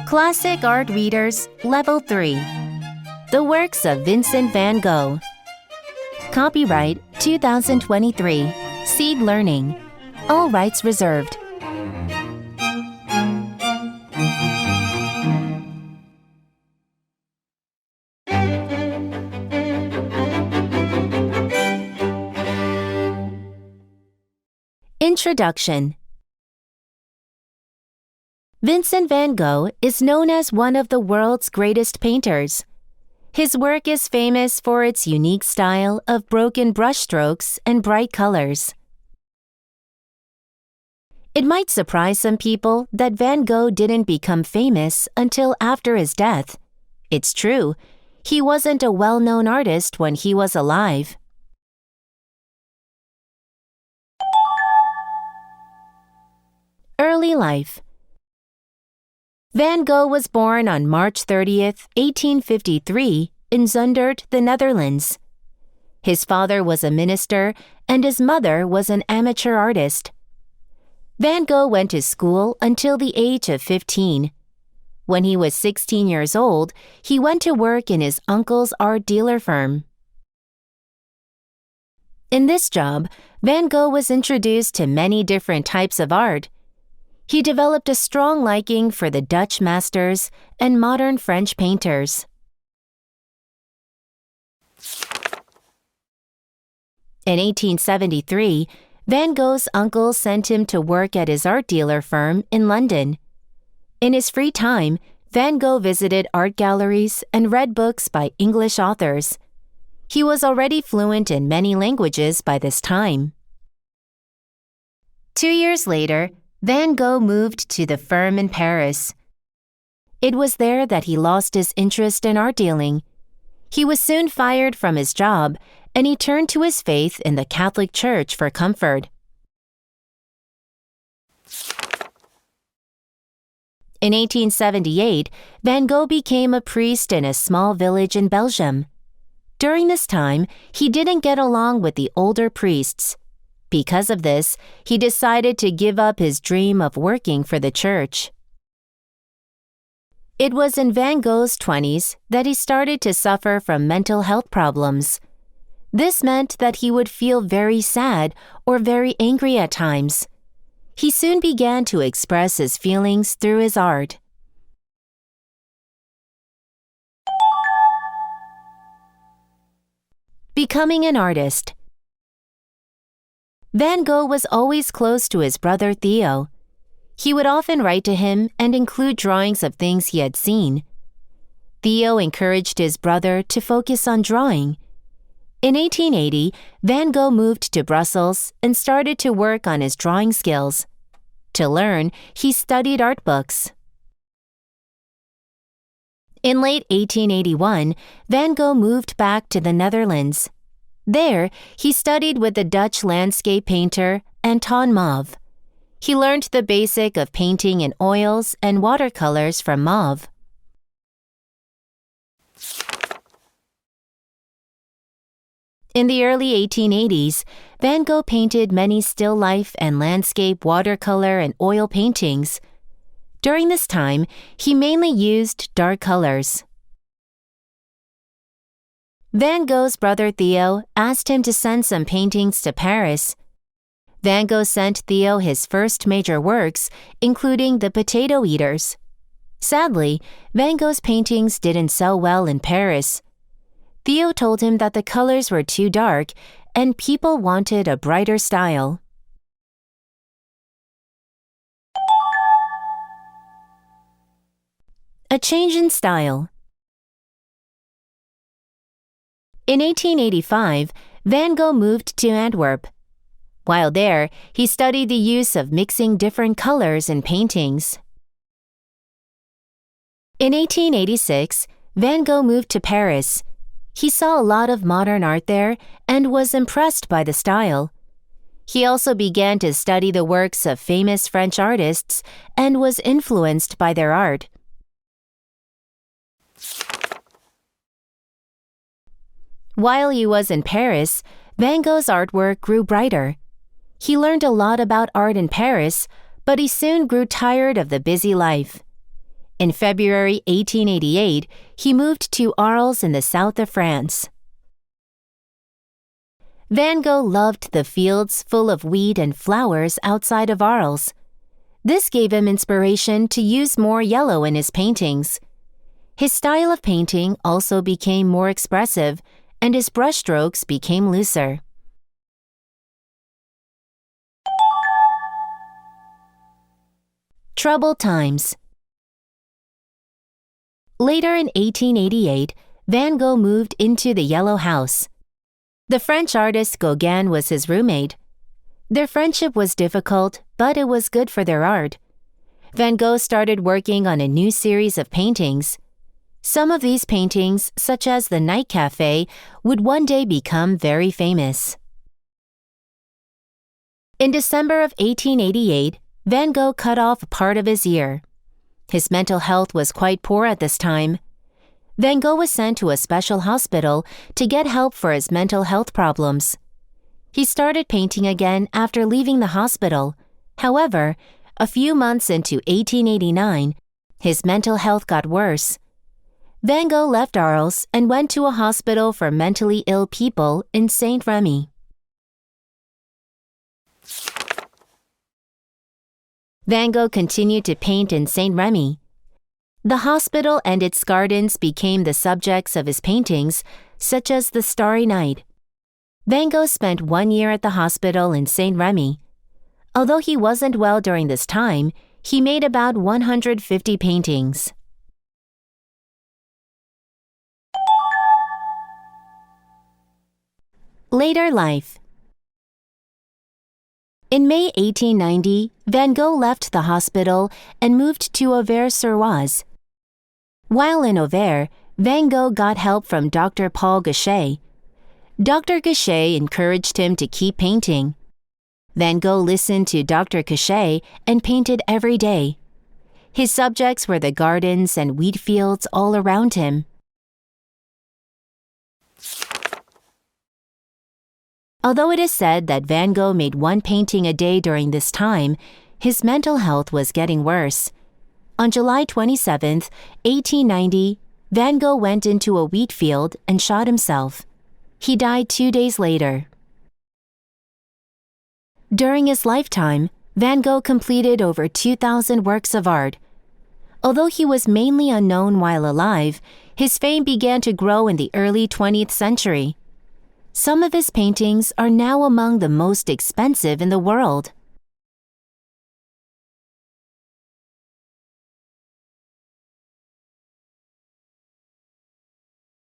Classic Art Readers, Level 3. The Works of Vincent van Gogh. Copyright 2023. Seed Learning. All rights reserved. Introduction. Vincent van Gogh is known as one of the world's greatest painters. His work is famous for its unique style of broken brushstrokes and bright colors. It might surprise some people that Van Gogh didn't become famous until after his death. It's true, he wasn't a well-known artist when he was alive. Early life. Van Gogh was born on March 30th, 1853, in Zundert, the Netherlands. His father was a minister and his mother was an amateur artist. Van Gogh went to school until the age of 15. When he was 16 years old, he went to work in his uncle's art dealer firm. In this job, Van Gogh was introduced to many different types of art. He developed a strong liking for the Dutch masters and modern French painters. In 1873, Van Gogh's uncle sent him to work at his art dealer firm in London. In his free time, Van Gogh visited art galleries and read books by English authors. He was already fluent in many languages by this time. 2 years later, Van Gogh moved to the firm in Paris. It was there that he lost his interest in art dealing. He was soon fired from his job, and he turned to his faith in the Catholic Church for comfort. In 1878, Van Gogh became a priest in a small village in Belgium. During this time, he didn't get along with the older priests. Because of this, he decided to give up his dream of working for the church. It was in Van Gogh's 20s that he started to suffer from mental health problems. This meant that he would feel very sad or very angry at times. He soon began to express his feelings through his art. Becoming an artist. Van Gogh was always close to his brother Theo. He would often write to him and include drawings of things he had seen. Theo encouraged his brother to focus on drawing. In 1880, Van Gogh moved to Brussels and started to work on his drawing skills. To learn, he studied art books. In late 1881, Van Gogh moved back to the Netherlands. There, he studied with the Dutch landscape painter Anton Mauve. He learned the basic of painting in oils and watercolors from Mauve. In the early 1880s, Van Gogh painted many still life and landscape watercolor and oil paintings. During this time, he mainly used dark colors. Van Gogh's brother Theo asked him to send some paintings to Paris. Van Gogh sent Theo his first major works, including The Potato Eaters. Sadly, Van Gogh's paintings didn't sell well in Paris. Theo told him that the colors were too dark and people wanted a brighter style. A change in style. In 1885, Van Gogh moved to Antwerp. While there, he studied the use of mixing different colors in paintings. In 1886, Van Gogh moved to Paris. He saw a lot of modern art there and was impressed by the style. He also began to study the works of famous French artists and was influenced by their art. While he was in Paris, Van Gogh's artwork grew brighter. He learned a lot about art in Paris, but he soon grew tired of the busy life. In February 1888, he moved to Arles in the south of France. Van Gogh loved the fields full of wheat and flowers outside of Arles. This gave him inspiration to use more yellow in his paintings. His style of painting also became more expressive, and his brushstrokes became looser. Troubled times. Later in 1888, Van Gogh moved into the Yellow House. The French artist Gauguin was his roommate. Their friendship was difficult, but it was good for their art. Van Gogh started working on a new series of paintings. Some of these paintings, such as the Night Café, would one day become very famous. In December of 1888, Van Gogh cut off part of his ear. His mental health was quite poor at this time. Van Gogh was sent to a special hospital to get help for his mental health problems. He started painting again after leaving the hospital. However, a few months into 1889, his mental health got worse. Van Gogh left Arles and went to a hospital for mentally ill people in Saint-Rémy. Van Gogh continued to paint in Saint-Rémy. The hospital and its gardens became the subjects of his paintings, such as The Starry Night. Van Gogh spent 1 year at the hospital in Saint-Rémy. Although he wasn't well during this time, he made about 150 paintings. Later life. In May 1890, Van Gogh left the hospital and moved to Auvers-sur-Oise. While in Auvers, Van Gogh got help from Dr. Paul Gaucher. Dr. Gaucher encouraged him to keep painting. Van Gogh listened to Dr. Gaucher and painted every day. His subjects were the gardens and wheat fields all around him. Although it is said that Van Gogh made 1 painting a day during this time, his mental health was getting worse. On July 27, 1890, Van Gogh went into a wheat field and shot himself. He died 2 days later. During his lifetime, Van Gogh completed over 2,000 works of art. Although he was mainly unknown while alive, his fame began to grow in the early 20th century. Some of his paintings are now among the most expensive in the world.